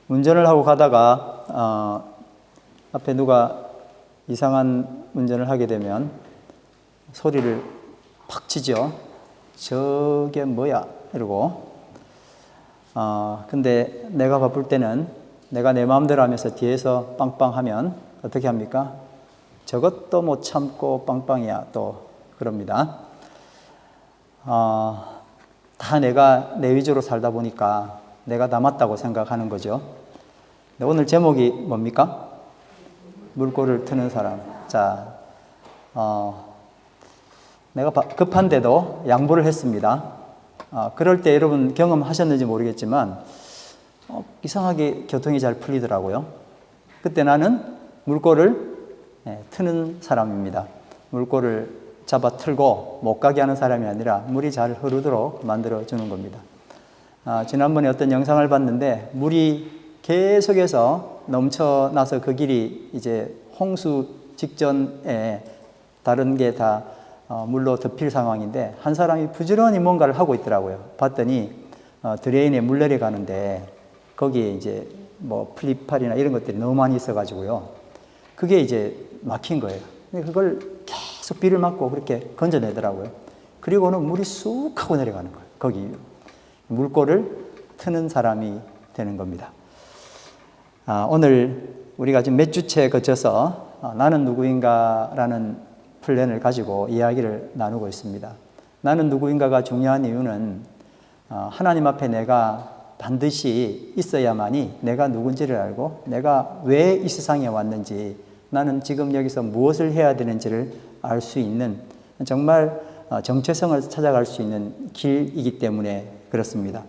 운전을 하고 가다가 앞에 누가 이상한 운전을 하게 되면 소리를 팍 치죠. 저게 뭐야? 이러고. 근데 내가 바쁠 때는 내가 내 마음대로 하면서 뒤에서 빵빵하면 어떻게 합니까? 저것도 못 참고 빵빵이야 또 그럽니다. 다 내가 내 위주로 살다 보니까 내가 다 맞다고 생각하는 거죠. 오늘 제목이 뭡니까? 물꼬를 트는 사람. 자, 내가 급한데도 양보를 했습니다. 그럴 때 여러분 경험하셨는지 모르겠지만 이상하게 교통이 잘 풀리더라고요. 그때 나는 물꼬를 트는 사람입니다. 물꼬를 잡아 틀고 못 가게 하는 사람이 아니라 물이 잘 흐르도록 만들어 주는 겁니다. 지난번에 어떤 영상을 봤는데 물이 계속해서 넘쳐나서 그 길이 이제 홍수 직전에 다른 게 다 물로 덮일 상황인데 한 사람이 부지런히 뭔가를 하고 있더라고요. 봤더니 드레인에 물 내려가는데 거기에 이제 뭐 플립팔이나 이런 것들이 너무 많이 있어가지고요. 그게 이제 막힌 거예요. 그걸 계속 비를 맞고 그렇게 건져내더라고요. 그리고는 물이 쑥 하고 내려가는 거예요. 거기 물꼬를 트는 사람이 되는 겁니다. 오늘 우리가 지금 몇 주째 거쳐서 나는 누구인가라는 플랜을 가지고 이야기를 나누고 있습니다. 나는 누구인가가 중요한 이유는 하나님 앞에 내가 반드시 있어야만이 내가 누군지를 알고 내가 왜 이 세상에 왔는지 나는 지금 여기서 무엇을 해야 되는지를 알 수 있는 정말 정체성을 찾아갈 수 있는 길이기 때문에 그렇습니다.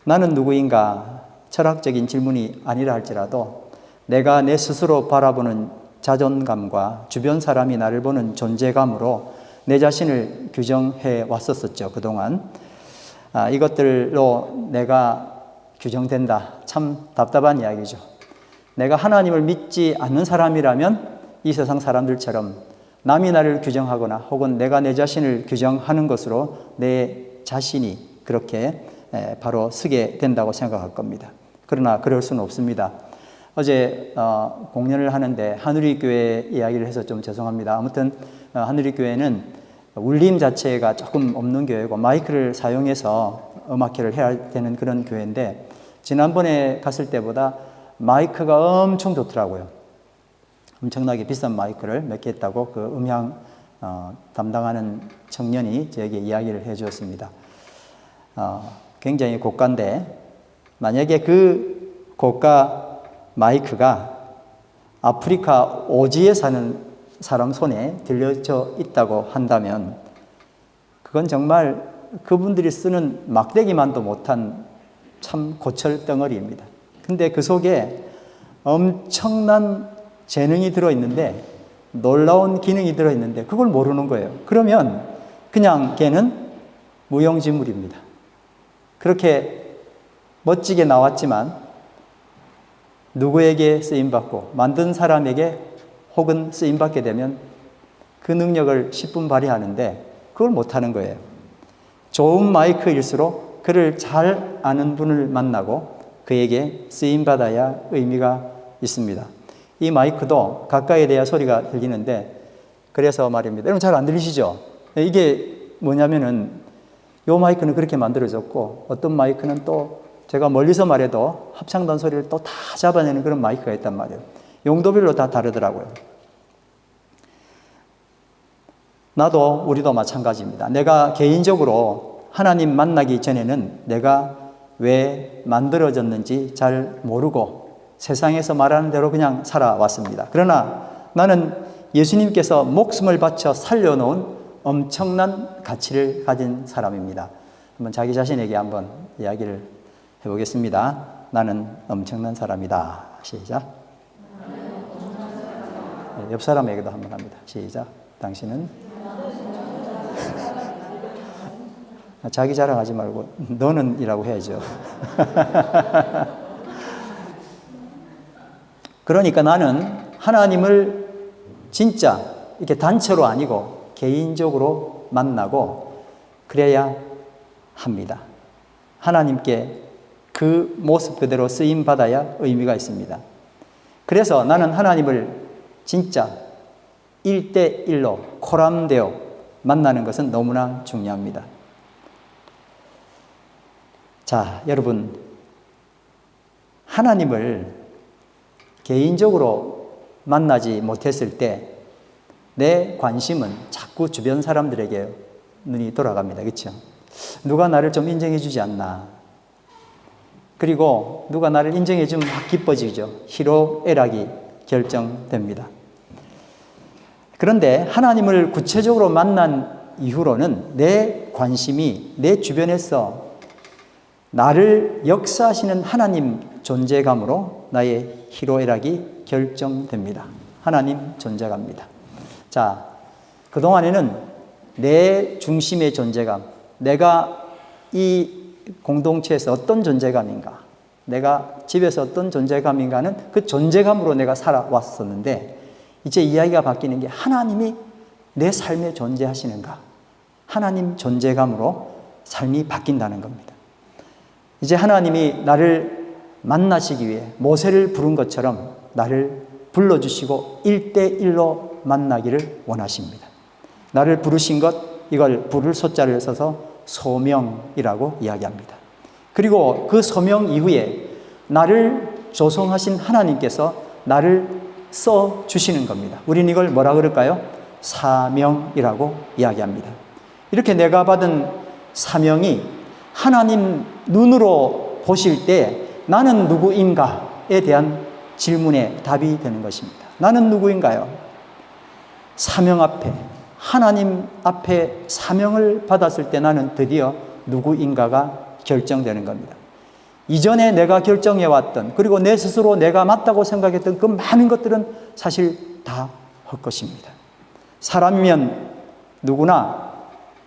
나는 누구인가 철학적인 질문이 아니라 할지라도 내가 내 스스로 바라보는 자존감과 주변 사람이 나를 보는 존재감으로 내 자신을 규정해 왔었죠. 그동안. 이것들로 내가 규정된다. 참 답답한 이야기죠. 내가 하나님을 믿지 않는 사람이라면 이 세상 사람들처럼 남이 나를 규정하거나 혹은 내가 내 자신을 규정하는 것으로 내 자신이 그렇게 바로 서게 된다고 생각할 겁니다. 그러나 그럴 수는 없습니다. 어제 공연을 하는데 하누리 교회 이야기를 해서 좀 죄송합니다. 아무튼 하누리 교회는 울림 자체가 조금 없는 교회고 마이크를 사용해서 음악회를 해야 되는 그런 교회인데 지난번에 갔을 때보다 마이크가 엄청 좋더라고요. 엄청나게 비싼 마이크를 몇 개 했다고 그 음향 담당하는 청년이 저에게 이야기를 해 주었습니다. 굉장히 고가인데 만약에 그 고가 마이크가 아프리카 오지에 사는 사람 손에 들려져 있다고 한다면 그건 정말 그분들이 쓰는 막대기만도 못한 참 고철 덩어리입니다. 근데 그 속에 엄청난 재능이 들어있는데 놀라운 기능이 들어있는데 그걸 모르는 거예요. 그러면 그냥 걔는 무용지물입니다. 그렇게 멋지게 나왔지만 누구에게 쓰임받고 만든 사람에게 혹은 쓰임받게 되면 그 능력을 10분 발휘하는데 그걸 못하는 거예요. 좋은 마이크일수록 그를 잘 아는 분을 만나고 그에게 쓰임받아야 의미가 있습니다. 이 마이크도 가까이 대야 소리가 들리는데 그래서 말입니다. 여러분 잘 안 들리시죠? 이게 뭐냐면은 이 마이크는 그렇게 만들어졌고 어떤 마이크는 또 제가 멀리서 말해도 합창단 소리를 또 다 잡아내는 그런 마이크가 있단 말이에요. 용도별로 다 다르더라고요. 나도 우리도 마찬가지입니다. 내가 개인적으로 하나님 만나기 전에는 내가 왜 만들어졌는지 잘 모르고 세상에서 말하는 대로 그냥 살아왔습니다. 그러나 나는 예수님께서 목숨을 바쳐 살려놓은 엄청난 가치를 가진 사람입니다. 한번 자기 자신에게 한번 이야기를 해보겠습니다. 나는 엄청난 사람이다. 시작. 옆 사람에게도 한번 합니다. 시작. 당신은 자기 자랑하지 말고 너는 이라고 해야죠. 그러니까 나는 하나님을 진짜 이렇게 단체로 아니고 개인적으로 만나고 그래야 합니다. 하나님께 그 모습 그대로 쓰임받아야 의미가 있습니다. 그래서 나는 하나님을 진짜 1대1로 코람되어 만나는 것은 너무나 중요합니다. 자, 여러분, 하나님을 개인적으로 만나지 못했을 때 내 관심은 자꾸 주변 사람들에게 눈이 돌아갑니다. 그렇죠? 누가 나를 좀 인정해 주지 않나. 그리고 누가 나를 인정해 주면 막 기뻐지죠. 희로애락이 결정됩니다. 그런데 하나님을 구체적으로 만난 이후로는 내 관심이 내 주변에서 나를 역사하시는 하나님 존재감으로 나의 희로애락이 결정됩니다. 하나님 존재감입니다. 자, 그동안에는 내 중심의 존재감, 내가 이 공동체에서 어떤 존재감인가, 내가 집에서 어떤 존재감인가는 그 존재감으로 내가 살아왔었는데, 이제 이야기가 바뀌는 게 하나님이 내 삶에 존재하시는가, 하나님 존재감으로 삶이 바뀐다는 겁니다. 이제 하나님이 나를 만나시기 위해 모세를 부른 것처럼 나를 불러주시고 1대1로 만나기를 원하십니다. 나를 부르신 것, 이걸 부를 소자를 써서 소명이라고 이야기합니다. 그리고 그 소명 이후에 나를 조성하신 하나님께서 나를 써주시는 겁니다. 우리는 이걸 뭐라 그럴까요? 사명이라고 이야기합니다. 이렇게 내가 받은 사명이 하나님 눈으로 보실 때 나는 누구인가에 대한 질문에 답이 되는 것입니다. 나는 누구인가요? 사명 앞에, 하나님 앞에 사명을 받았을 때 나는 드디어 누구인가가 결정되는 겁니다. 이전에 내가 결정해왔던, 그리고 내 스스로 내가 맞다고 생각했던 그 많은 것들은 사실 다 헛것입니다. 사람이면 누구나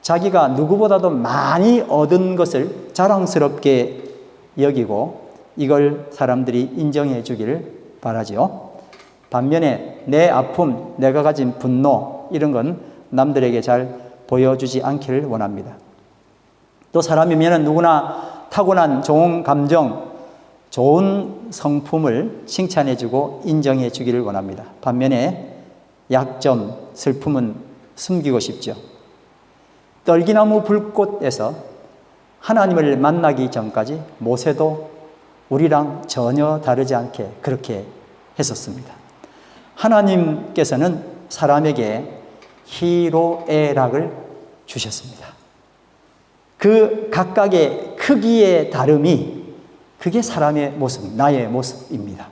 자기가 누구보다도 많이 얻은 것을 자랑스럽게 여기고 이걸 사람들이 인정해 주기를 바라죠. 반면에 내 아픔, 내가 가진 분노, 이런 건 남들에게 잘 보여주지 않기를 원합니다. 또 사람이면 누구나 타고난 좋은 감정, 좋은 성품을 칭찬해주고 인정해주기를 원합니다. 반면에 약점, 슬픔은 숨기고 싶죠. 떨기나무 불꽃에서 하나님을 만나기 전까지 모세도 우리랑 전혀 다르지 않게 그렇게 했었습니다. 하나님께서는 사람에게 희로애락을 주셨습니다. 그 각각의 크기의 다름이 그게 사람의 모습, 나의 모습입니다.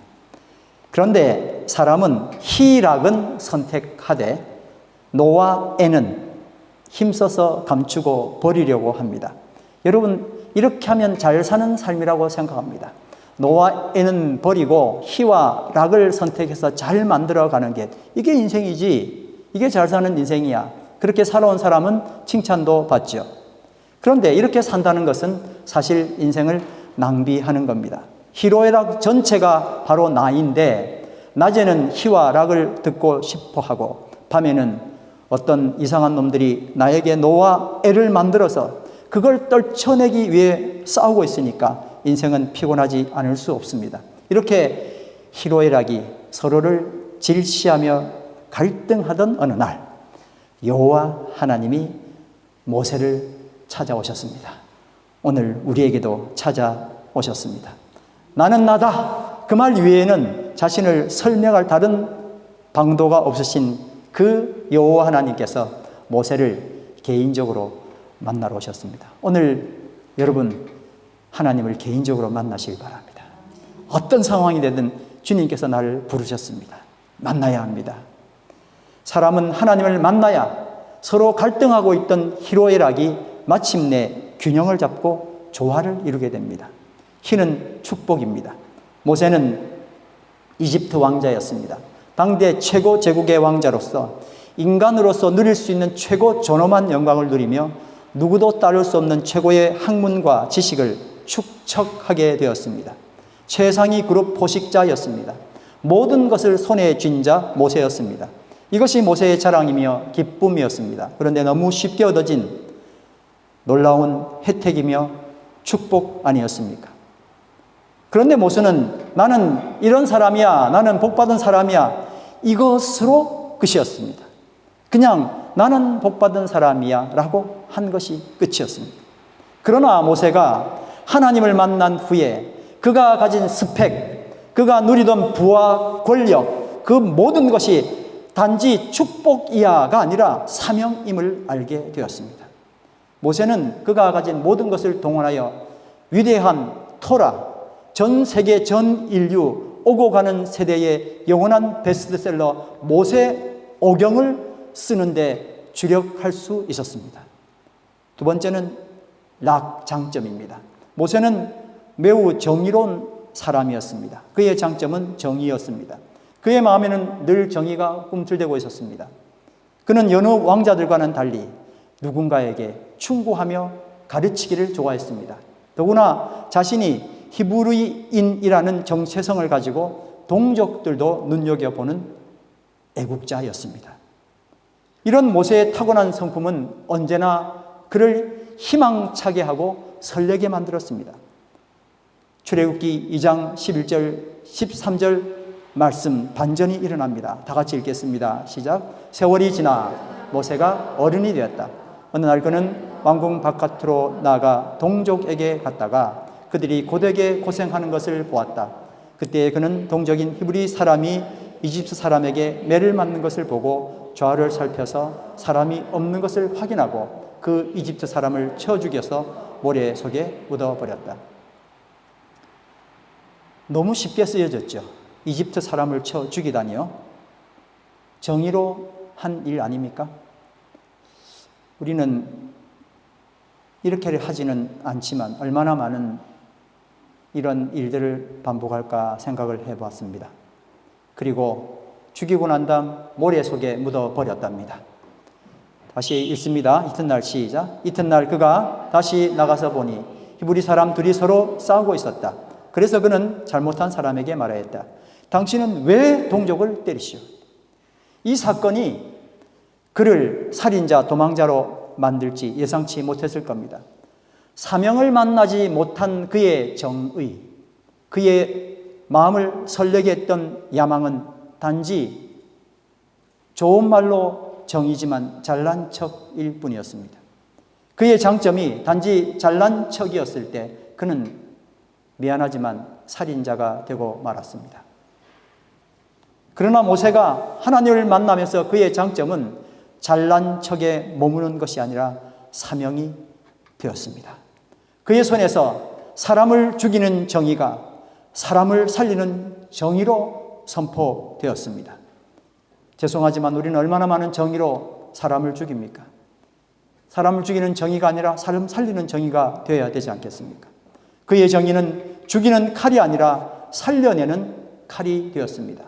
그런데 사람은 희락은 선택하되 노와 애는 힘써서 감추고 버리려고 합니다. 여러분, 이렇게 하면 잘 사는 삶이라고 생각합니다. 노와 애는 버리고 희와 락을 선택해서 잘 만들어가는 게 이게 인생이지, 이게 잘 사는 인생이야. 그렇게 살아온 사람은 칭찬도 받죠. 그런데 이렇게 산다는 것은 사실 인생을 낭비하는 겁니다. 희로애락 전체가 바로 나인데 낮에는 희와 락을 듣고 싶어하고 밤에는 어떤 이상한 놈들이 나에게 노와 애를 만들어서 그걸 떨쳐내기 위해 싸우고 있으니까 인생은 피곤하지 않을 수 없습니다. 이렇게 희로애락이 서로를 질시하며 갈등하던 어느 날 여호와 하나님이 모세를 찾아오셨습니다. 오늘 우리에게도 찾아오셨습니다. 나는 나다. 그 말 위에는 자신을 설명할 다른 방도가 없으신 그 여호와 하나님께서 모세를 개인적으로 만나러 오셨습니다. 오늘 여러분 하나님을 개인적으로 만나시기 바랍니다. 어떤 상황이 되든 주님께서 나를 부르셨습니다. 만나야 합니다. 사람은 하나님을 만나야 서로 갈등하고 있던 희로애락이 마침내 균형을 잡고 조화를 이루게 됩니다. 희는 축복입니다. 모세는 이집트 왕자였습니다. 당대 최고 제국의 왕자로서 인간으로서 누릴 수 있는 최고 존엄한 영광을 누리며 누구도 따를 수 없는 최고의 학문과 지식을 축적하게 되었습니다. 최상위 그룹 포식자였습니다. 모든 것을 손에 쥔 자 모세였습니다. 이것이 모세의 자랑이며 기쁨이었습니다. 그런데 너무 쉽게 얻어진 놀라운 혜택이며 축복 아니었습니까? 그런데 모세는 나는 이런 사람이야, 나는 복받은 사람이야, 이것으로 끝이었습니다. 그냥 나는 복받은 사람이야 라고 한 것이 끝이었습니다. 그러나 모세가 하나님을 만난 후에 그가 가진 스펙, 그가 누리던 부와 권력, 그 모든 것이 단지 축복 이하가 아니라 사명임을 알게 되었습니다. 모세는 그가 가진 모든 것을 동원하여 위대한 토라, 전 세계 전 인류 오고 가는 세대의 영원한 베스트셀러 모세오경을 쓰는데 주력할 수 있었습니다. 두 번째는 락 장점입니다. 모세는 매우 정의로운 사람이었습니다. 그의 장점은 정의였습니다. 그의 마음에는 늘 정의가 꿈틀대고 있었습니다. 그는 여느 왕자들과는 달리 누군가에게 충고하며 가르치기를 좋아했습니다. 더구나 자신이 히브리인이라는 정체성을 가지고 동족들도 눈여겨보는 애국자였습니다. 이런 모세의 타고난 성품은 언제나 그를 희망차게 하고 설레게 만들었습니다. 출애굽기 2장 11절 13절 말씀 반전이 일어납니다. 다 같이 읽겠습니다. 시작. 세월이 지나 모세가 어른이 되었다. 어느 날 그는 왕궁 바깥으로 나가 동족에게 갔다가 그들이 고되게 고생하는 것을 보았다. 그때 그는 동족인 히브리 사람이 이집트 사람에게 매를 맞는 것을 보고 좌우를 살펴서 사람이 없는 것을 확인하고 그 이집트 사람을 쳐 죽여서 모래 속에 묻어버렸다. 너무 쉽게 쓰여졌죠. 이집트 사람을 쳐 죽이다니요. 정의로 한 일 아닙니까? 우리는 이렇게 하지는 않지만 얼마나 많은 이런 일들을 반복할까 생각을 해봤습니다. 그리고 죽이고 난 다음 모래 속에 묻어버렸답니다. 다시 읽습니다. 이튿날 시작. 이튿날 그가 다시 나가서 보니 히브리 사람 둘이 서로 싸우고 있었다. 그래서 그는 잘못한 사람에게 말하였다. 당신은 왜 동족을 때리시오? 이 사건이 그를 살인자, 도망자로 만들지 예상치 못했을 겁니다. 사명을 만나지 못한 그의 정의, 그의 마음을 설레게 했던 야망은 단지 좋은 말로 정의지만 잘난 척일 뿐이었습니다. 그의 장점이 단지 잘난 척이었을 때 그는 미안하지만 살인자가 되고 말았습니다. 그러나 모세가 하나님을 만나면서 그의 장점은 잘난 척에 머무는 것이 아니라 사명이 되었습니다. 그의 손에서 사람을 죽이는 정의가 사람을 살리는 정의로 선포되었습니다. 죄송하지만 우리는 얼마나 많은 정의로 사람을 죽입니까? 사람을 죽이는 정의가 아니라 사람 살리는 정의가 되어야 되지 않겠습니까? 그의 정의는 죽이는 칼이 아니라 살려내는 칼이 되었습니다.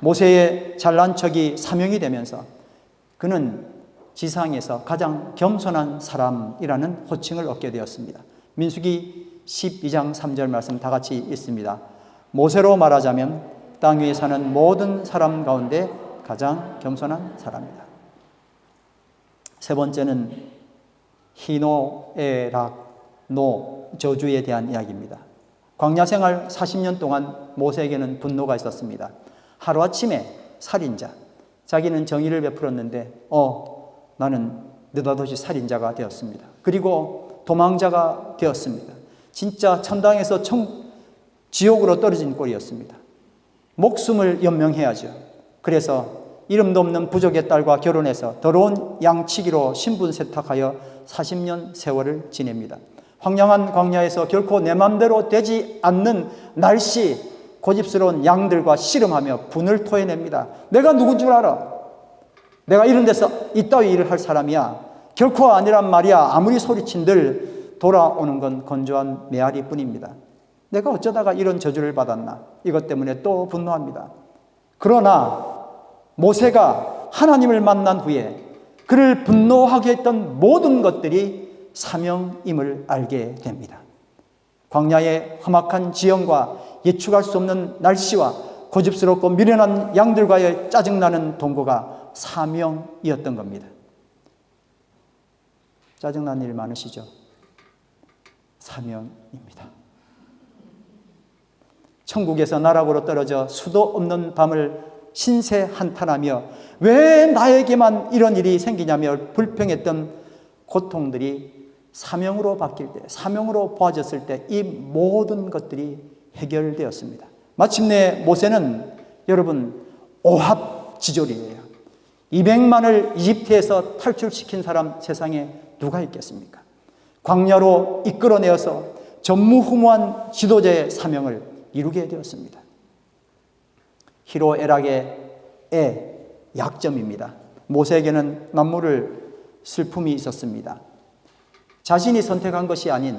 모세의 잘난 척이 사명이 되면서 그는 지상에서 가장 겸손한 사람이라는 호칭을 얻게 되었습니다. 민수기 12장 3절 말씀 다 같이 읽습니다. 모세로 말하자면 땅 위에 사는 모든 사람 가운데 가장 겸손한 사람이다. 세 번째는 희노애락, 노, 저주에 대한 이야기입니다. 광야 생활 40년 동안 모세에게는 분노가 있었습니다. 하루아침에 살인자, 자기는 정의를 베풀었는데 나는 느닷없이 살인자가 되었습니다. 그리고 도망자가 되었습니다. 진짜 천당에서 지옥으로 떨어진 꼴이었습니다. 목숨을 연명해야죠. 그래서 이름도 없는 부족의 딸과 결혼해서 더러운 양치기로 신분 세탁하여 40년 세월을 지냅니다. 황량한 광야에서 결코 내 맘대로 되지 않는 날씨, 고집스러운 양들과 씨름하며 분을 토해냅니다. 내가 누군 줄 알아? 내가 이런 데서 이따위 일을 할 사람이야. 결코 아니란 말이야. 아무리 소리친들 돌아오는 건 건조한 메아리뿐입니다. 내가 어쩌다가 이런 저주를 받았나? 이것 때문에 또 분노합니다. 그러나 모세가 하나님을 만난 후에 그를 분노하게 했던 모든 것들이 사명임을 알게 됩니다. 광야의 험악한 지형과 예측할 수 없는 날씨와 고집스럽고 미련한 양들과의 짜증나는 동거가 사명이었던 겁니다. 짜증나는 일 많으시죠? 사명입니다. 천국에서 나락으로 떨어져 수도 없는 밤을 신세 한탄하며 왜 나에게만 이런 일이 생기냐며 불평했던 고통들이 사명으로 바뀔 때, 사명으로 보아졌을 때 이 모든 것들이 해결되었습니다. 마침내 모세는 여러분 오합지졸이에요. 200만을 이집트에서 탈출시킨 사람 세상에 누가 있겠습니까? 광야로 이끌어내어서 전무후무한 지도자의 사명을 이루게 되었습니다. 히로에락의 약점입니다. 모세에게는 남모를 슬픔이 있었습니다. 자신이 선택한 것이 아닌,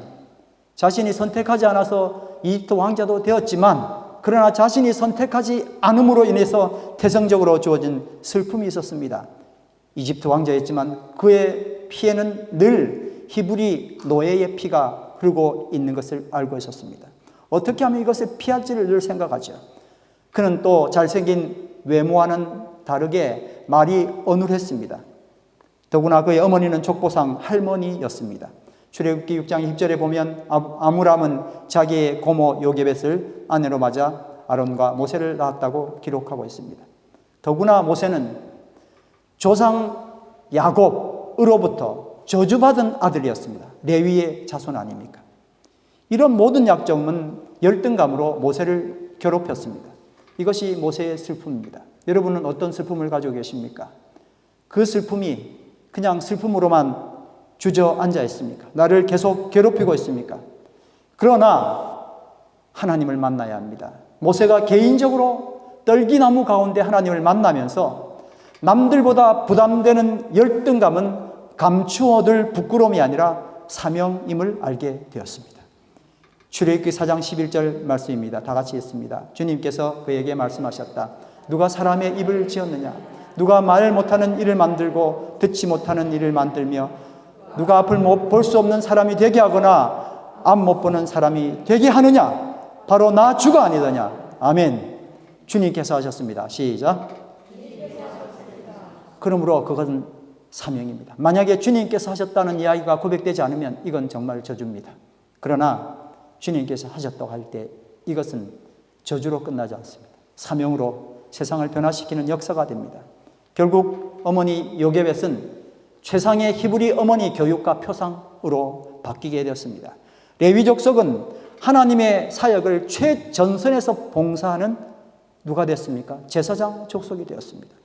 자신이 선택하지 않아서 이집트 왕자도 되었지만, 그러나 자신이 선택하지 않음으로 인해서 태생적으로 주어진 슬픔이 있었습니다. 이집트 왕자였지만 그의 피에는 늘 히브리 노예의 피가 흐르고 있는 것을 알고 있었습니다. 어떻게 하면 이것을 피할지를 늘 생각하죠. 그는 또 잘생긴 외모와는 다르게 말이 어눌했습니다. 더구나 그의 어머니는 족보상 할머니였습니다. 출애굽기 6장 10절에 보면 아므람은 자기의 고모 요게벳을 아내로 맞아 아론과 모세를 낳았다고 기록하고 있습니다. 더구나 모세는 조상 야곱으로부터 저주받은 아들이었습니다. 레위의 자손 아닙니까? 이런 모든 약점은 열등감으로 모세를 괴롭혔습니다. 이것이 모세의 슬픔입니다. 여러분은 어떤 슬픔을 가지고 계십니까? 그 슬픔이 그냥 슬픔으로만 주저앉아 있습니까? 나를 계속 괴롭히고 있습니까? 그러나 하나님을 만나야 합니다. 모세가 개인적으로 떨기나무 가운데 하나님을 만나면서 남들보다 부담되는 열등감은 감추어둘 부끄러움이 아니라 사명임을 알게 되었습니다. 출애굽기 4장 11절 말씀입니다. 다 같이 읽습니다. 주님께서 그에게 말씀하셨다. 누가 사람의 입을 지었느냐? 누가 말 못하는 이를 만들고 듣지 못하는 이를 만들며 누가 앞을 볼 수 없는 사람이 되게 하거나 앞 못 보는 사람이 되게 하느냐? 바로 나 주가 아니더냐? 아멘. 주님께서 하셨습니다. 시작. 그러므로 그것은 사명입니다. 만약에 주님께서 하셨다는 이야기가 고백되지 않으면 이건 정말 저주입니다. 그러나 주님께서 하셨다고 할 때 이것은 저주로 끝나지 않습니다. 사명으로 세상을 변화시키는 역사가 됩니다. 결국 어머니 요게벳은 최상의 히브리 어머니 교육과 표상으로 바뀌게 되었습니다. 레위 족속은 하나님의 사역을 최전선에서 봉사하는 누가 됐습니까? 제사장 족속이 되었습니다.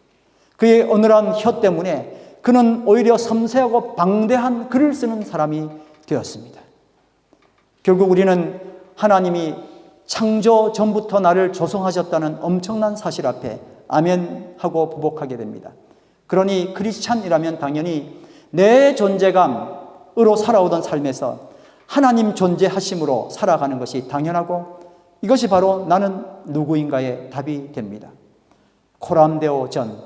그의 어눌한 혀 때문에 그는 오히려 섬세하고 방대한 글을 쓰는 사람이 되었습니다. 결국 우리는 하나님이 창조 전부터 나를 조성하셨다는 엄청난 사실 앞에 아멘 하고 부복하게 됩니다. 그러니 크리스찬이라면 당연히 내 존재감으로 살아오던 삶에서 하나님 존재하심으로 살아가는 것이 당연하고 이것이 바로 나는 누구인가의 답이 됩니다. 코람데오 전,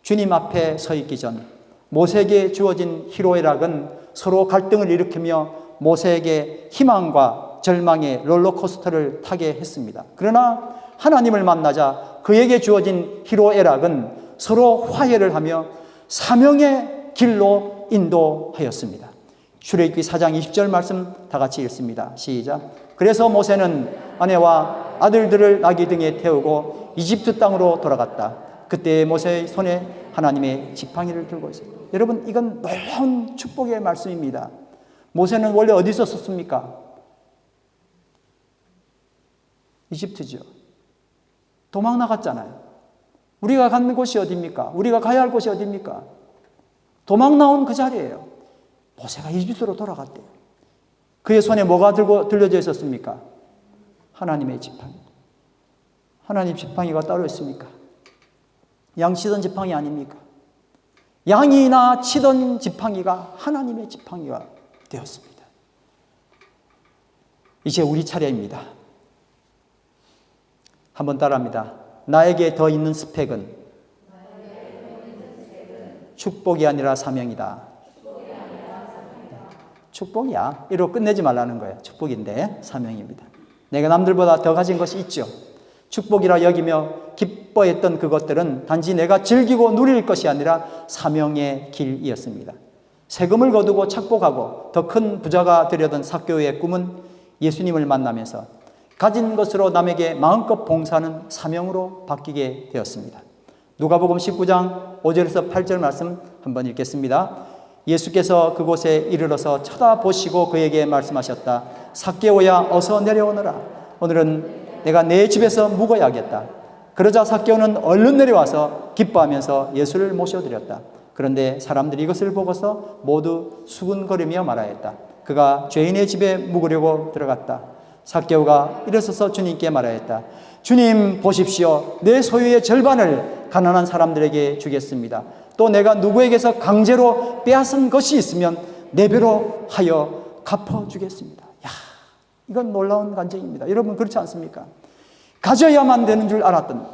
주님 앞에 서 있기 전 모세에게 주어진 히로에락은 서로 갈등을 일으키며 모세에게 희망과 절망의 롤러코스터를 타게 했습니다. 그러나 하나님을 만나자 그에게 주어진 히로에락은 서로 화해를 하며 사명의 길로 인도하였습니다. 출애굽기 4장 20절 말씀 다 같이 읽습니다. 시작. 그래서 모세는 아내와 아들들을 나귀 등에 태우고 이집트 땅으로 돌아갔다. 그때 모세의 손에 하나님의 지팡이를 들고 있습니다. 여러분, 이건 놀라운 축복의 말씀입니다. 모세는 원래 어디서 썼습니까? 이집트죠. 도망 나갔잖아요. 우리가 가는 곳이 어디입니까? 우리가 가야 할 곳이 어디입니까? 도망 나온 그 자리예요. 모세가 이집트로 돌아갔대요. 그의 손에 뭐가 들려져 있었습니까? 하나님의 지팡이. 하나님 지팡이가 따로 있습니까? 양 치던 지팡이 아닙니까? 양이나 치던 지팡이가 하나님의 지팡이가 되었습니다. 이제 우리 차례입니다. 한번 따라합니다. 나에게 더 있는 스펙은 축복이 아니라 사명이다. 축복이야. 이러고 끝내지 말라는 거예요. 축복인데 사명입니다. 내가 남들보다 더 가진 것이 있죠. 축복이라 여기며 기뻐했던 그것들은 단지 내가 즐기고 누릴 것이 아니라 사명의 길이었습니다. 세금을 거두고 착복하고 더 큰 부자가 되려던 삭개오의 꿈은 예수님을 만나면서 가진 것으로 남에게 마음껏 봉사하는 사명으로 바뀌게 되었습니다. 누가복음 19장 5절에서 8절 말씀 한번 읽겠습니다. 예수께서 그곳에 이르러서 쳐다보시고 그에게 말씀하셨다. 삭개오야, 어서 내려오너라. 오늘은 내가 내 집에서 묵어야겠다. 그러자 삭개오는 얼른 내려와서 기뻐하면서 예수를 모셔드렸다. 그런데 사람들이 이것을 보고서 모두 수군거리며 말하였다. 그가 죄인의 집에 묵으려고 들어갔다. 삭개오가 일어서서 주님께 말하였다. 주님, 보십시오. 내 소유의 절반을 가난한 사람들에게 주겠습니다. 또 내가 누구에게서 강제로 빼앗은 것이 있으면 네 배로 하여 갚아주겠습니다. 야, 이건 놀라운 간증입니다. 여러분, 그렇지 않습니까? 가져야만 되는 줄 알았던,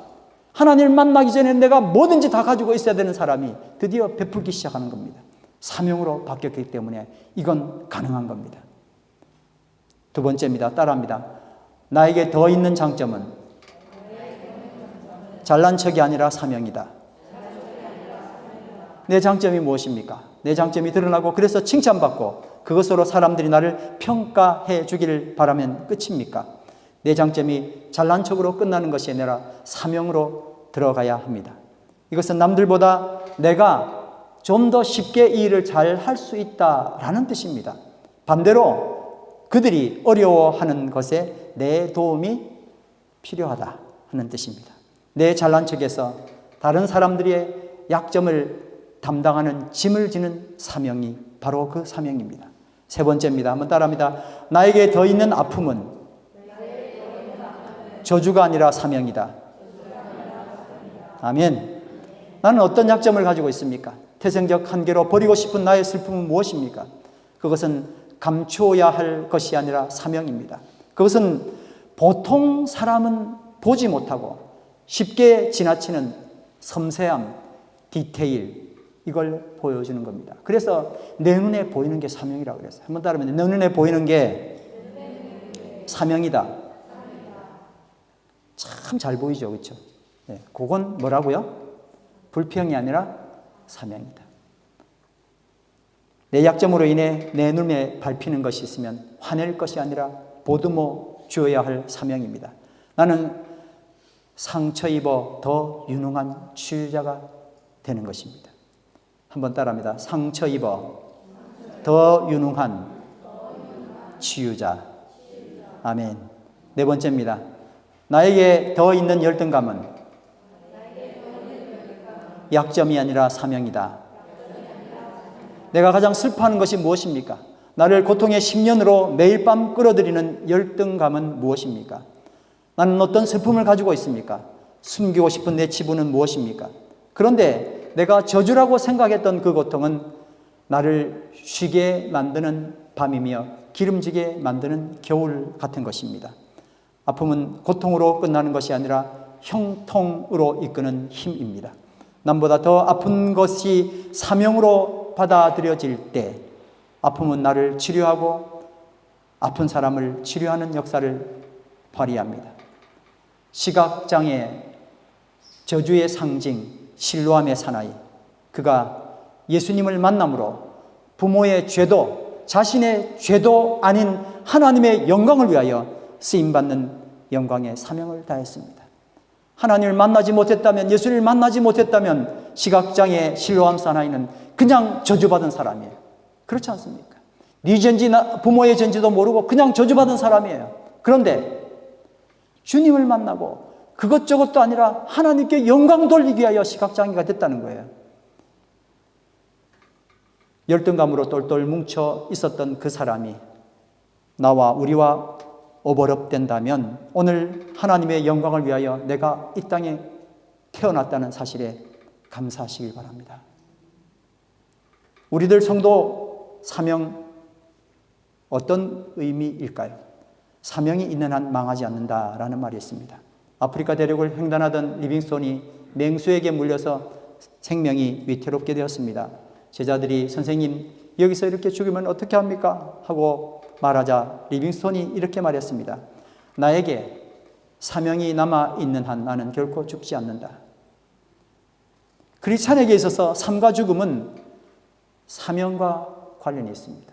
하나님을 만나기 전에 내가 뭐든지 다 가지고 있어야 되는 사람이 드디어 베풀기 시작하는 겁니다. 사명으로 바뀌었기 때문에 이건 가능한 겁니다. 두 번째입니다. 따라합니다. 나에게 더 있는 장점은 잘난 척이 아니라 사명이다. 내 장점이 무엇입니까? 내 장점이 드러나고 그래서 칭찬받고 그것으로 사람들이 나를 평가해 주기를 바라면 끝입니까? 내 장점이 잘난 척으로 끝나는 것이 아니라 사명으로 들어가야 합니다. 이것은 남들보다 내가 좀 더 쉽게 이 일을 잘 할 수 있다라는 뜻입니다. 반대로 그들이 어려워하는 것에 내 도움이 필요하다 하는 뜻입니다. 내 잘난 척에서 다른 사람들의 약점을 담당하는 짐을 지는 사명이 바로 그 사명입니다. 세 번째입니다. 한번 따라합니다. 나에게 더 있는 아픔은 저주가 아니라 사명이다. 아멘. 나는 어떤 약점을 가지고 있습니까? 태생적 한계로 버리고 싶은 나의 슬픔은 무엇입니까? 그것은 감추어야 할 것이 아니라 사명입니다. 그것은 보통 사람은 보지 못하고 쉽게 지나치는 섬세함, 디테일, 이걸 보여주는 겁니다. 그래서 내 눈에 보이는 게 사명이라고 그랬어요. 한번 따르면 내 눈에 보이는 게 사명이다. 참 잘 보이죠, 그렇죠? 네, 그건 뭐라고요? 불평이 아니라 사명이다. 내 약점으로 인해 내 눈에 밟히는 것이 있으면 화낼 것이 아니라 보듬어 주어야 할 사명입니다. 나는 상처 입어 더 유능한 치유자가 되는 것입니다. 한번 따라합니다. 상처 입어 더 유능한 치유자. 아멘. 네 번째입니다. 나에게 더 있는 열등감은 약점이 아니라 사명이다. 내가 가장 슬퍼하는 것이 무엇입니까? 나를 고통의 10년으로 매일 밤 끌어들이는 열등감은 무엇입니까? 나는 어떤 슬픔을 가지고 있습니까? 숨기고 싶은 내 치부는 무엇입니까? 그런데 내가 저주라고 생각했던 그 고통은 나를 쉬게 만드는 밤이며 기름지게 만드는 겨울 같은 것입니다. 아픔은 고통으로 끝나는 것이 아니라 형통으로 이끄는 힘입니다. 남보다 더 아픈 것이 사명으로 받아들여질 때 아픔은 나를 치료하고 아픈 사람을 치료하는 역사를 발휘합니다. 시각장애, 저주의 상징, 실로암의 사나이, 그가 예수님을 만남으로 부모의 죄도 자신의 죄도 아닌 하나님의 영광을 위하여 쓰임받는 영광의 사명을 다했습니다. 하나님을 만나지 못했다면, 예수를 만나지 못했다면 시각장애 실로암 사나이는 그냥 저주받은 사람이에요. 그렇지 않습니까? 네 죄인지 부모의 죄인지도 모르고 그냥 저주받은 사람이에요. 그런데 주님을 만나고 그것저것도 아니라 하나님께 영광 돌리기 위하여 시각장애가 됐다는 거예요. 열등감으로 똘똘 뭉쳐 있었던 그 사람이 나와 우리와 오버랩된다면 오늘 하나님의 영광을 위하여 내가 이 땅에 태어났다는 사실에 감사하시길 바랍니다. 우리들 성도 사명 어떤 의미일까요? 사명이 있는 한 망하지 않는다라는 말이 있습니다. 아프리카 대륙을 횡단하던 리빙스톤이 맹수에게 물려서 생명이 위태롭게 되었습니다. 제자들이 선생님 여기서 이렇게 죽으면 어떻게 합니까? 하고 말하자 리빙스톤이 이렇게 말했습니다. 나에게 사명이 남아있는 한 나는 결코 죽지 않는다. 크리스찬에게 있어서 삶과 죽음은 사명과 관련이 있습니다.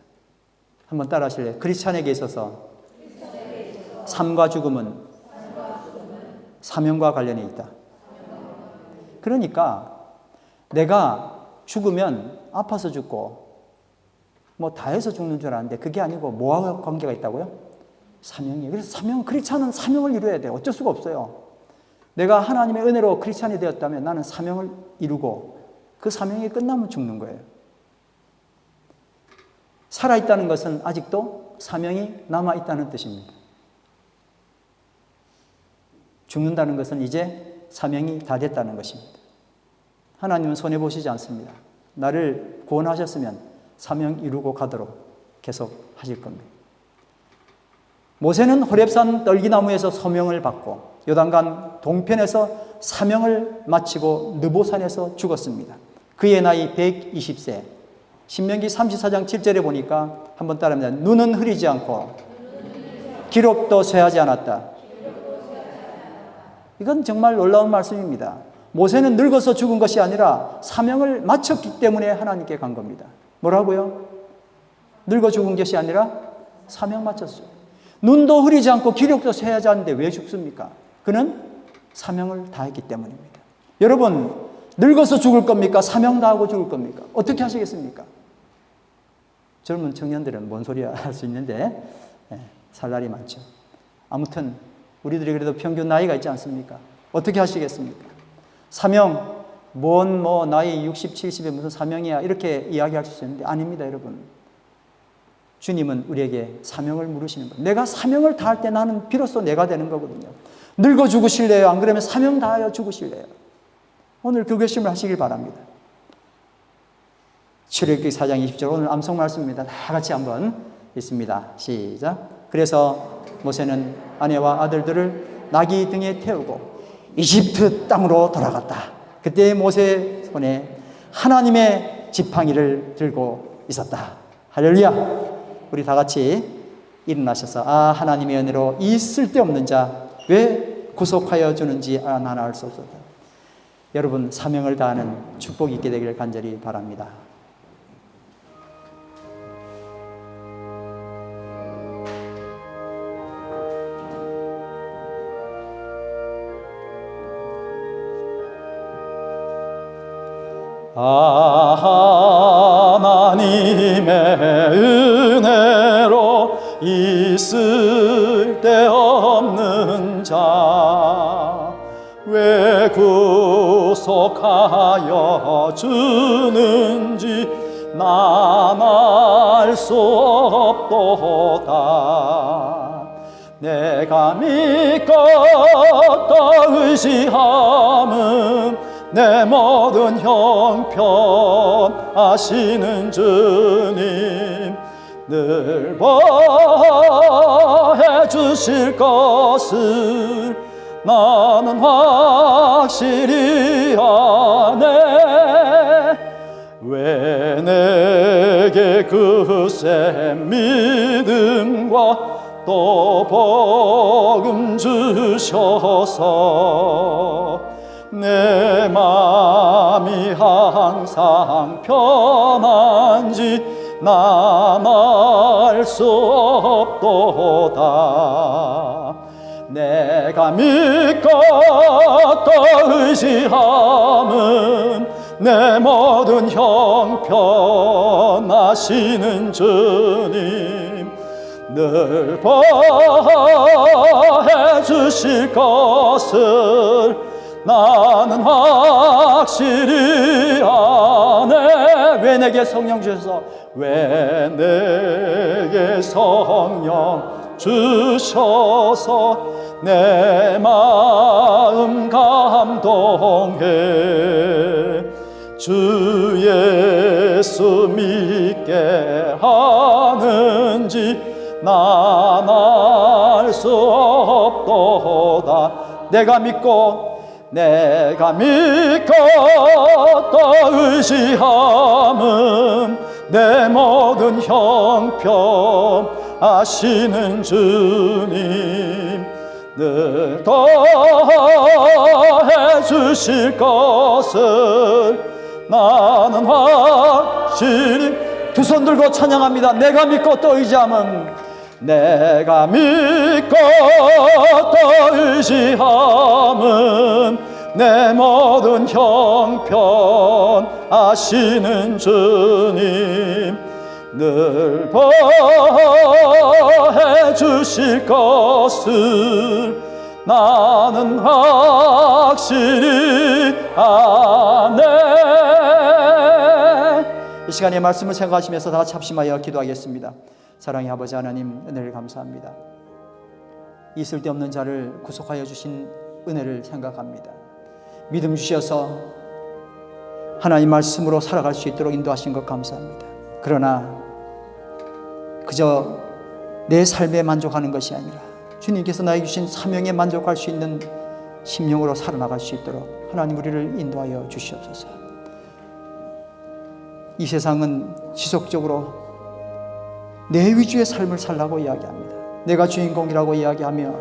한번 따라 하실래요? 크리스찬에게 있어서 삶과 죽음은 사명과 관련이 있다. 그러니까 내가 죽으면 아파서 죽고 뭐 다 해서 죽는 줄 알았는데 그게 아니고 뭐와 관계가 있다고요? 사명이에요. 그래서 사명, 크리스찬은 사명을 이루어야 돼요. 어쩔 수가 없어요. 내가 하나님의 은혜로 크리스찬이 되었다면 나는 사명을 이루고 그 사명이 끝나면 죽는 거예요. 살아있다는 것은 아직도 사명이 남아있다는 뜻입니다. 죽는다는 것은 이제 사명이 다 됐다는 것입니다. 하나님은 손해보시지 않습니다. 나를 구원하셨으면 사명 이루고 가도록 계속 하실 겁니다. 모세는 호렙산 떨기나무에서 소명을 받고 요단강 동편에서 사명을 마치고 느보산에서 죽었습니다. 그의 나이 120세. 신명기 34장 7절에 보니까 한번 따라합니다. 눈은 흐리지 않고 기록도 쇠하지 않았다. 이건 정말 놀라운 말씀입니다. 모세는 늙어서 죽은 것이 아니라 사명을 마쳤기 때문에 하나님께 간 겁니다. 뭐라고요? 늙어 죽은 것이 아니라 사명 마쳤어요. 눈도 흐리지 않고 기력도 쇠하지 않는데 왜 죽습니까? 그는 사명을 다했기 때문입니다. 여러분, 늙어서 죽을 겁니까? 사명 다하고 죽을 겁니까? 어떻게 하시겠습니까? 젊은 청년들은 뭔 소리야 할 수 있는데 살 날이 많죠. 아무튼 우리들이 그래도 평균 나이가 있지 않습니까? 어떻게 하시겠습니까? 사명, 나이 60, 70에 무슨 사명이야 이렇게 이야기할 수 있는데 아닙니다, 여러분. 주님은 우리에게 사명을 물으시는 거예요. 내가 사명을 다할 때 나는 비로소 내가 되는 거거든요. 늙어 죽으실래요? 안 그러면 사명 다하여 죽으실래요? 오늘 그 결심을 하시길 바랍니다. 출애굽기 4장 20절 오늘 암송 말씀입니다. 다 같이 한번 읽습니다. 시작. 그래서 모세는 아내와 아들들을 나귀 등에 태우고 이집트 땅으로 돌아갔다. 그때 모세 손에 하나님의 지팡이를 들고 있었다. 할렐루야. 우리 다 같이 일어나셔서 하나님의 은혜로 이 쓸데없는 자 왜 구속하여 주는지 나는 알 수 없었다. 여러분 사명을 다하는 축복이 있게 되기를 간절히 바랍니다. 하나님의 은혜로 있을 데 없는 자 왜 구속하여 주는지 난 알 수 없도다. 내가 믿고 또 의지함은 내 모든 형편 아시는 주님 늘 보해 주실 것을 나는 확실히 아네. 왜 내게 그새 믿음과 또 복음 주셔서 내 마음이 항상 편한지 난 알 수 없도다. 내가 믿고 또 의지함은 내 모든 형편 아시는 주님 늘 보해 주실 것을 나는 확실히 아네. 왜 내게 성령 주셔서 왜 내게 성령 주셔서 내 마음 감동해 주 예수 믿게 하는지 난 알 수 없도다. 내가 믿고 또 의지함은 내 모든 형편 아시는 주님 늘 더해 주실 것을 나는 확실히 두 손 들고 찬양합니다. 내가 믿고 또 의지함은 내가 믿고 또 의지함은 내 모든 형편 아시는 주님 늘 보호해 주실 것을 나는 확실히 아네. 이 시간에 말씀을 생각하시면서 다 합심하여 기도하겠습니다. 사랑의 아버지 하나님, 은혜를 감사합니다. 이 쓸데없는 자를 구속하여 주신 은혜를 생각합니다. 믿음 주셔서 하나님 말씀으로 살아갈 수 있도록 인도하신 것 감사합니다. 그러나 그저 내 삶에 만족하는 것이 아니라 주님께서 나에게 주신 사명에 만족할 수 있는 심령으로 살아나갈 수 있도록 하나님 우리를 인도하여 주시옵소서. 이 세상은 지속적으로 내 위주의 삶을 살라고 이야기합니다. 내가 주인공이라고 이야기하며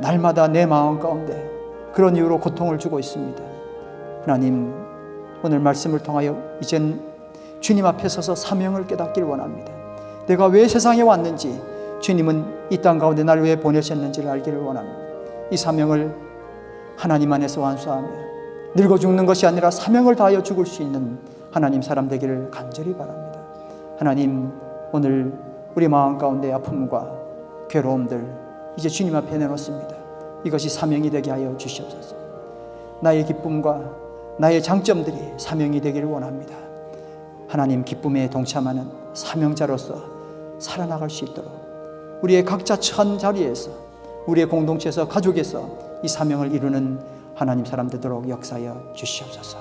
날마다 내 마음 가운데 그런 이유로 고통을 주고 있습니다. 하나님, 오늘 말씀을 통하여 이젠 주님 앞에 서서 사명을 깨닫길 원합니다. 내가 왜 세상에 왔는지, 주님은 이 땅 가운데 날 왜 보내셨는지를 알기를 원합니다. 이 사명을 하나님 안에서 완수하며 늙어 죽는 것이 아니라 사명을 다하여 죽을 수 있는 하나님 사람 되기를 간절히 바랍니다. 하나님, 오늘 우리 마음 가운데 아픔과 괴로움들 이제 주님 앞에 내놓습니다. 이것이 사명이 되게 하여 주시옵소서. 나의 기쁨과 나의 장점들이 사명이 되기를 원합니다. 하나님 기쁨에 동참하는 사명자로서 살아나갈 수 있도록 우리의 각자 처한 자리에서, 우리의 공동체에서, 가족에서 이 사명을 이루는 하나님 사람 되도록 역사하여 주시옵소서.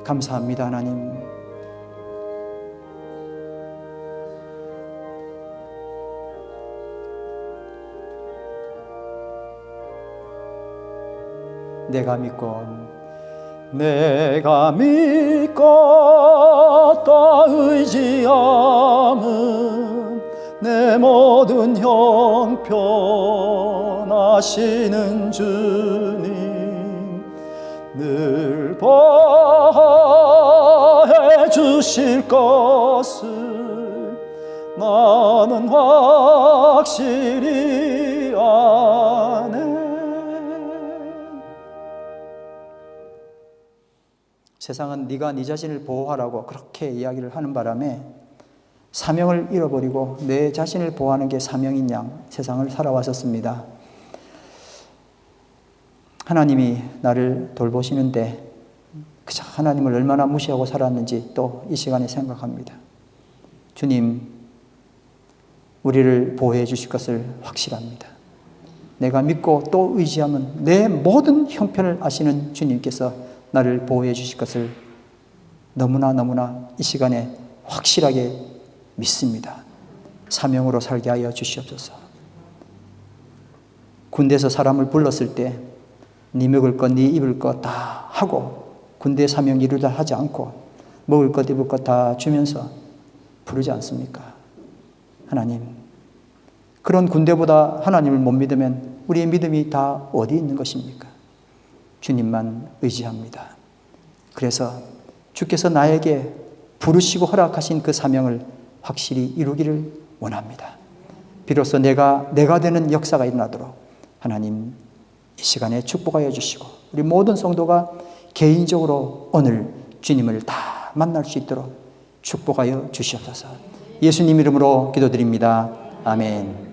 감사합니다. 하나님, 내가 믿고 또 의지함은 내 모든 형편 아시는 주님 늘 보호해 주실 것을 나는 확실히 아네. 세상은 네가 네 자신을 보호하라고 그렇게 이야기를 하는 바람에 사명을 잃어버리고 내 자신을 보호하는 게 사명인 양 세상을 살아왔었습니다. 하나님이 나를 돌보시는데 그저 하나님을 얼마나 무시하고 살았는지 또 이 시간에 생각합니다. 주님, 우리를 보호해 주실 것을 확실합니다. 내가 믿고 또 의지하면 내 모든 형편을 아시는 주님께서 나를 보호해 주실 것을 너무나 이 시간에 확실하게 믿습니다. 사명으로 살게 하여 주시옵소서. 군대에서 사람을 불렀을 때 네 먹을 것, 네 입을 것 다 하고 군대 사명 이루다 하지 않고 먹을 것, 입을 것 다 주면서 부르지 않습니까? 하나님, 그런 군대보다 하나님을 못 믿으면 우리의 믿음이 다 어디 있는 것입니까? 주님만 의지합니다. 그래서 주께서 나에게 부르시고 허락하신 그 사명을 확실히 이루기를 원합니다. 비로소 내가 되는 역사가 일어나도록 하나님 이 시간에 축복하여 주시고 우리 모든 성도가 개인적으로 오늘 주님을 다 만날 수 있도록 축복하여 주시옵소서. 예수님 이름으로 기도드립니다. 아멘.